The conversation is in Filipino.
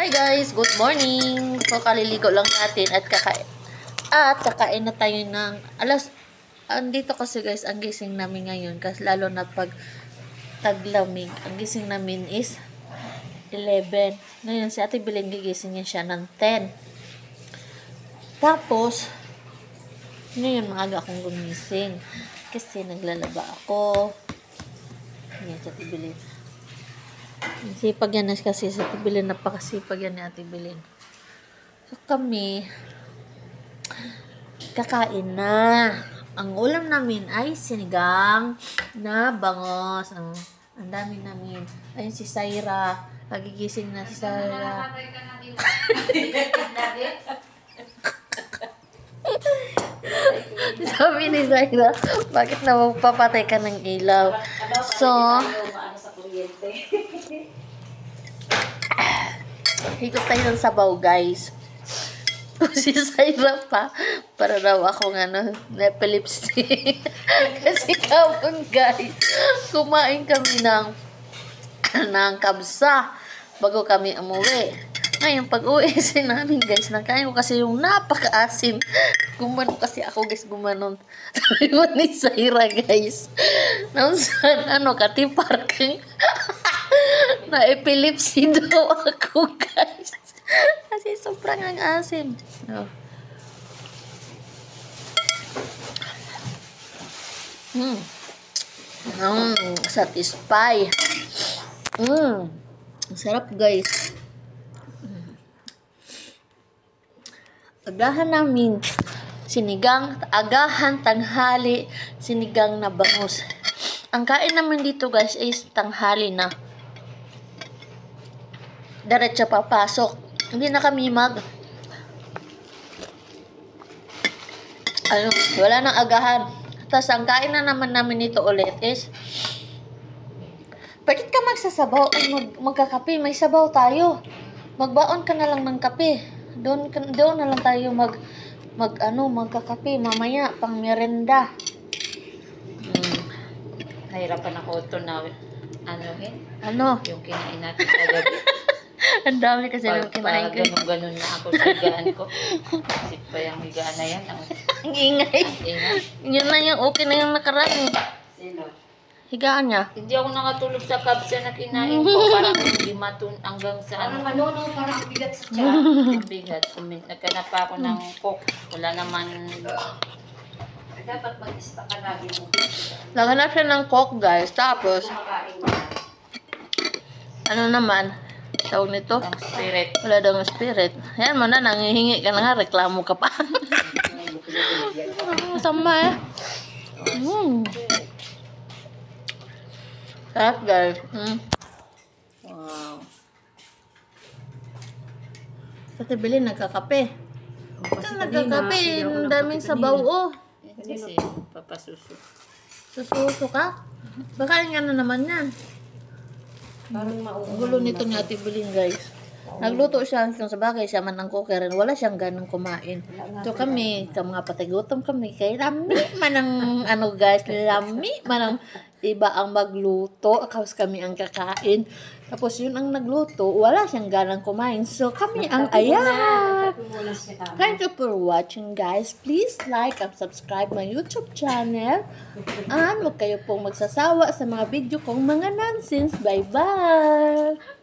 Hi guys, good morning. So kaliligo lang natin at kakain na tayo ng andito kasi guys, ang gising namin ngayon kasi lalo na pag taglamig. Ang gising namin is 11. Ngayon si Ate Belen gigising niya siya ng 10. Tapos ngayon maaga akong gumising kasi naglalaba ako. Yan si Ate Belen. Sipag yan kasi sa Ate Belen, napakasipag yan ni Ate Belen. So kami kakain na. Ang ulam namin ay sinigang na bangos. Ang dami namin. Ayun si Syra. Nagigising na si Syra. Sabi ni Syra, bakit na magpapatay ka ng ilaw? So, higop tayo ng sabaw, guys. Si Syra pa, para daw akong epilepsy. Kasi kapon, guys, kumain kami ng kabsa bago kami umuwi. Ngayon, pag uwi namin, guys, nakain ko kasi yung napaka-asim. Gumanon kasi ako, guys, gumanon. Sabi mo ni Syra, guys, nausan, katipar kang na epilepsy daw ako, guys. Kasi sobrang ang asim. Oh. Satisfy. Ang sarap, guys. Agahan namin agahan tanghali, sinigang na bangus. Ang kain namin dito, guys, is tanghali na. Diretso papasok. Hindi na kami wala nang agahan. Tapos ang kain na naman namin nito ulit is bakit ka magsasabaw? Magkakape, may sabaw tayo. Magbaon ka na lang ng kape. Doon na lang tayo magkakape mamaya pang merenda. Nahirapan ako ito na yung kinain natin kagabi. Ang dami kasi nang kinain ko. Ganun na ako sa higaan ko. Kasi pa yung higaan na yan. Ang ingay. Yun na yung okay na yung nakaraan. Sino? Higaan niya. Hindi ako nakatulog sa kabsa na kinain ko. Parang hindi matun hanggang sa parang bigat sa tiyan. Ang bigat. Nagkanap pa ako ng coke. Wala naman. Dapat mag-ista ka lagi mo. Naghanap siya ng coke, guys. Tapos, tawag nito? Ang spirit. Wala daw ng spirit. Yan mo na, nangihingi ka na nga, reklamo ka pa. Tama eh. Sarap, guys. Wow. Ate Belen, nagkakape. Nagkakape, ang daming sabaw, oh. Kasi papasuso. Sususo ka? Baka yung naman yan. Parang Gulo nito ni Ate Belen, guys. Nagluto siya kung sa bagay siya man ang cooker, wala siyang ganang kumain. So kami, sa mga patigutom kami, kay lami man ang guys, lami man ang iba ang magluto, tapos kami ang kakain. Tapos yun ang nagluto, wala siyang ganang kumain. So kami ang ayat. Thank you for watching, guys. Please like and subscribe my YouTube channel. And huwag kayo pong magsasawa sa mga video kong mga nonsense. Bye-bye!